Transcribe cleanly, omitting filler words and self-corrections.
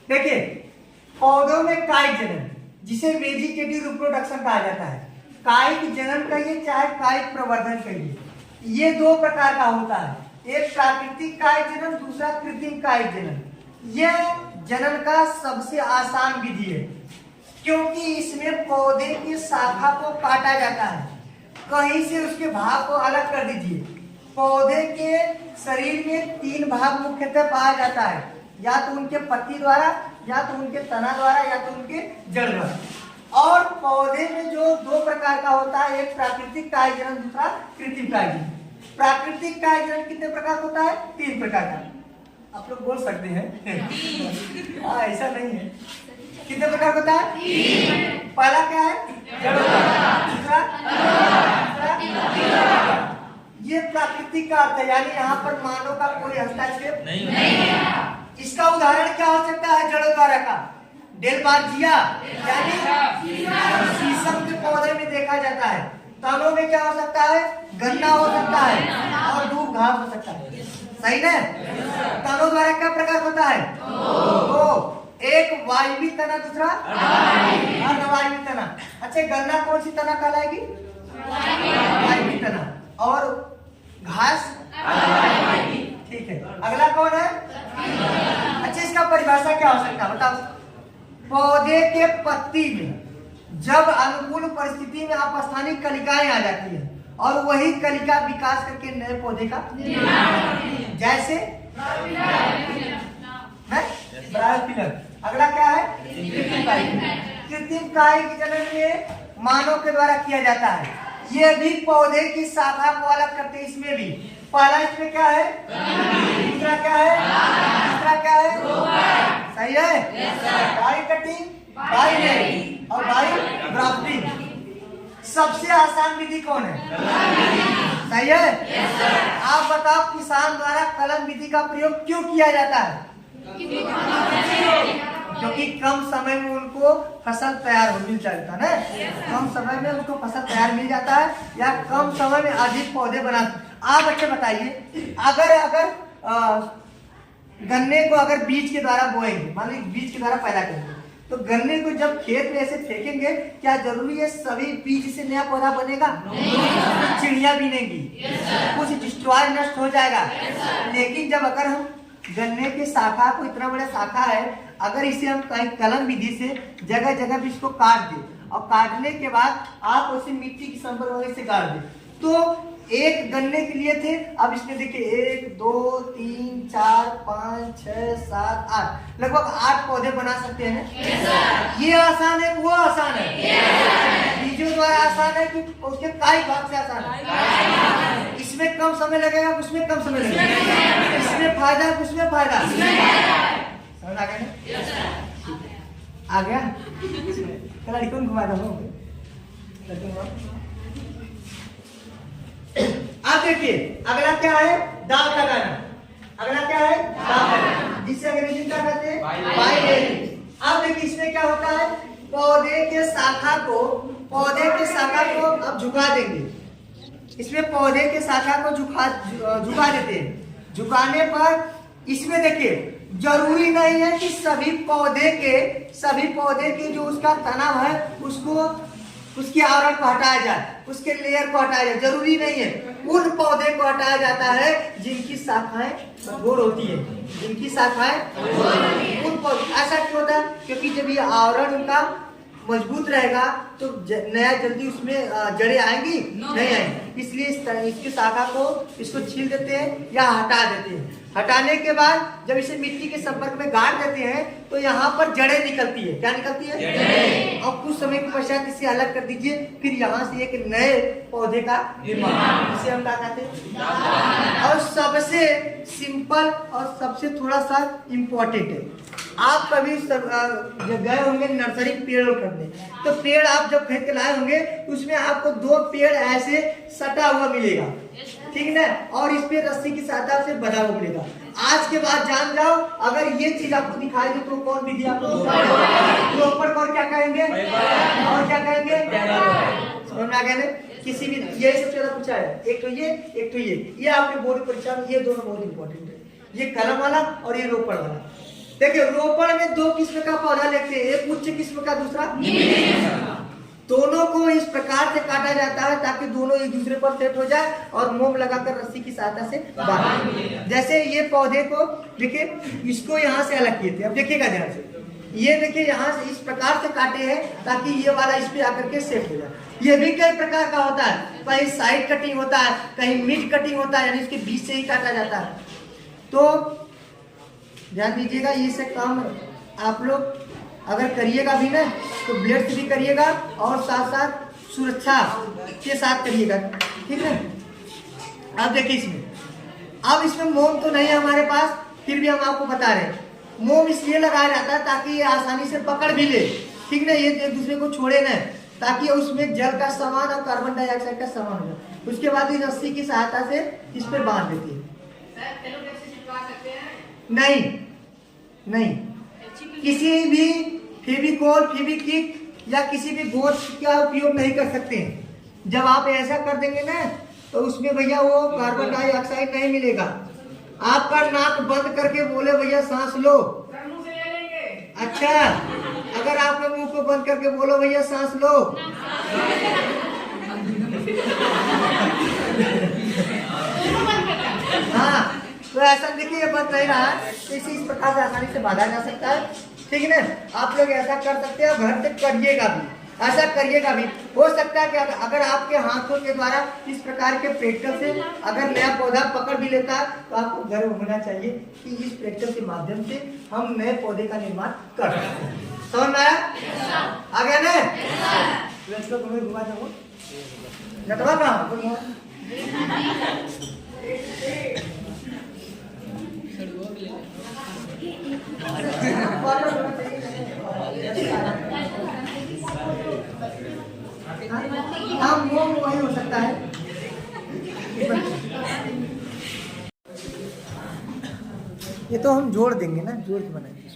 देखिए, पौधों में कायिक जनन, जिसे वेजिटेटिव रिप्रोडक्शन कहा जाता है, कायिक जनन कहिए चाहे कायिक प्रवर्धन कहिए, ये दो प्रकार का होता है। एक प्राकृतिक कायिक जनन, दूसरा कृत्रिम कायिक जनन। यह जनन का सबसे आसान विधि है, क्योंकि इसमें पौधे की शाखा को काटा जाता है, कहीं से उसके भाग को अलग कर दीजिए। पौधे के शरीर में 3 भाग मुख्यतः पाया जाता है, या तो उनके पत्ती द्वारा, या तो उनके तना द्वारा, या तो उनके जड़ द्वारा। और पौधे में जो 2 प्रकार का होता है, एक प्राकृतिक कायिक जनन, दूसरा कृत्रिम कायिक जनन। प्राकृतिक कायिक जनन कितने प्रकार होता है? 3 प्रकार का। आप लोग बोल सकते हैं हाँ, ऐसा नहीं है। कितने प्रकार होता है? 3। पहला क्या है? दूसरा, ये प्राकृतिक का अर्थ है, यानी यहाँ पर मानव का कोई हस्तक्षेप नहीं है। इसका उदाहरण क्या हो सकता है? जड़ों द्वारा का डेलबार्जिया, यानी शीशम के पौधे में देखा जाता है। तनों में क्या हो सकता है? गन्ना हो सकता है और दूब घास हो सकता है। सही ना? तनों द्वारा क्या प्रकार होता है? दो, एक वायवी तना, दूसरा अर्धवायवी तना। अच्छा, गन्ना कौन सी तना कहलाएगी? वायवी तना। और घास? ठीक है। अगला कौन है? अच्छा, इसका परिभाषा क्या हो सकता है बताओ? पौधे के पत्ती में जब अनुकूल परिस्थिति में आपस्थानिक कलिकाएं आ जाती है और वही कलिका विकास करके नए पौधे का जैसे ब्रायोफिलर। अगला क्या है? कृत्रिम कायिक जनन में मानव के द्वारा किया जाता है। ये भी पौधे की शाखा को अलग करते हैं। इसमें भी पहला इसमें क्या है? दूसरा क्या है? तीसरा क्या है? सही है? बाई कटिंग, बाई लेयरिंग और बाई ग्राफ्टिंग। सबसे आसान विधि कौन है? सही है? आप बताओ, किसान द्वारा कलम विधि का प्रयोग क्यों किया जाता है? क्योंकि कम समय में उनको फसल तैयार हो मिल जाता है ना। कम समय में उनको फसल तैयार मिल जाता है, या कम समय में अधिक पौधे बना। आप बच्चे बताइए, अगर गन्ने को अगर बीज के द्वारा बोएंगे, मान लीजिए बीज के द्वारा पैदा करेंगे, तो गन्ने को जब खेत में ऐसे फेंकेंगे, क्या जरूरी है सभी बीज से नया पौधा बनेगा? चिड़िया बीनेगी, कुछ डिस्ट्रॉय नष्ट हो जाएगा। लेकिन जब अगर हम गन्ने की शाखा को, इतना बड़ा शाखा है, अगर इसे हम कलम विधि से जगह जगह भी इसको काट दें, और काटने के बाद आप उसे मिट्टी की संपर्क से गाड़ दें, तो एक गन्ने के लिए थे, अब इसमें देखिए 1 2 3 4 5 6 7 8, लगभग 8 पौधे बना सकते हैं। ये आसान है, वो आसान है? बीजों द्वारा आसान है कि उसके कायिक भाग से आसान है? इसमें कम समय लगेगा, उसमें कम समय लगेगा। इसमें फायदा, उसमें फायदा। समझ आ गया ना? आ गया? चला रिकॉर्ड घुमा दो। अब देखिए, अगला क्या है? दाग लगाना। अगला क्या है? दाग लगाना, जिससे अंग्रेजी क्या कहते हैं? By layering. अब देखिए, इसमें क्या होता है? पौधे के शाखा को अब झुका देंगे। इसमें पौधे के शाखा को झुका देते हैं। झुकाने पर इसमें देखिए, जरूरी नहीं है कि सभी पौधे के जो उसका तना है उसकी आवरण को हटाया जाए, उसके लेयर को हटाया जाए, जरूरी नहीं है। उन पौधे को हटाया जाता है जिनकी शाखाएं कठोर होती है, उन पौधे। ऐसा क्यों होता है? क्योंकि जब ये आवरण उनका मजबूत रहेगा तो नया जल्दी उसमें जड़ें आएंगी नहीं आएंगी, इसलिए इसकी शाखा को इसको छील देते हैं या हटा देते हैं। हटाने के बाद जब इसे मिट्टी के संपर्क में गाड़ देते हैं तो यहाँ पर जड़ें निकलती है। क्या निकलती है? और कुछ समय के पश्चात इसे अलग कर दीजिए, फिर यहाँ से एक नए पौधे का निर्माण, इसे हम क्या कहते हैं? और सबसे सिंपल और सबसे थोड़ा सा इम्पोर्टेंट है, आप कभी गए होंगे नर्सरी पेड़ खरीदने, तो पेड़ आप जब खरीद के लाए होंगे उसमें आपको 2 पेड़ ऐसे सटा हुआ मिलेगा, ठीक ना? और इस पे रस्सी की सहायता से बना हुआ मिलेगा। आज के बाद जान जाओ, अगर ये चीज आपको दिखाई दे तो कौन विधि आपको ऊपर और क्या कहेंगे और क्या कहेंगे? समझ में आ गया ना? किसी भी ये सबसे ज्यादा पूछा है, एक तो ये आपके बोर्ड परीक्षा में ये दोनों बहुत इंपॉर्टेंट है, ये कलम वाला और ये रोपड़ वाला। देखिए रोपण में दो किस्म का पौधा लेते हैं, एक उच्च किस्म का, दूसरा दोनों को इस प्रकार से काटा जाता है ताकि दोनों एक दूसरे पर सेट हो जाए और मोम लगाकर रस्सी की सहायता से बांध। जैसे ये पौधे को देखिए, इसको यहाँ से अलग किए थे, अब देखिएगा ध्यान से, ये देखिए यहाँ से इस प्रकार से काटे हैं ताकि ये वाला इस पे आकर के सेट हो जाए। ये भी कई प्रकार का होता है, कहीं साइड कटिंग होता है, कहीं मिड कटिंग होता है, यानी इसके बीच से ही काटा जाता है। तो ध्यान दीजिएगा, ये से काम आप लोग अगर करिएगा भी ना तो ब्लेड से भी करिएगा और साथ साथ सुरक्षा के साथ करिएगा, ठीक है। अब देखिए इसमें, अब इसमें मोम तो नहीं है हमारे पास, फिर भी हम आपको बता रहे हैं मोम इसलिए लगाया जाता है ताकि ये आसानी से पकड़ भी ले, ठीक ना, ये एक दूसरे को छोड़े ना, ताकि उसमें जल का सामान और कार्बन डाइऑक्साइड का सामान हो जाए। उसके बाद इस रस्सी की सहायता से इस पे बांध देती है। नहीं नहीं, किसी भी फेविकोल, फेविक्विक या किसी भी बोर्ड का उपयोग नहीं कर सकते हैं। जब आप ऐसा कर देंगे ना तो उसमें भैया वो कार्बन डाइऑक्साइड नहीं मिलेगा। आपका नाक बंद करके बोले भैया सांस लो, अच्छा, अगर आप लोग मुंह को बंद करके बोलो भैया सांस लो, हाँ, तो ऐसा देखिए बंद नहीं रहा, इस प्रकार से आसानी से बांधा जा सकता है, ठीक है ना। आप लोग ऐसा कर सकते हैं, घर से करिएगा भी, ऐसा करिएगा भी। हो सकता है कि अगर आपके हाथों के द्वारा इस प्रकार के प्रैक्टिकल से अगर नया पौधा पकड़ भी लेता है तो आपको गर्व होना चाहिए कि इस प्रैक्टिकल के माध्यम से हम नए पौधे का निर्माण कर सकते हैं। समझ में आया? आ गया ना? तुम्हें घुमा जाऊँ नटवा कहाँ हाँ, मोम वही हो सकता है। ये तो हम जोड़ देंगे ना, जोड़ के बनाएंगे।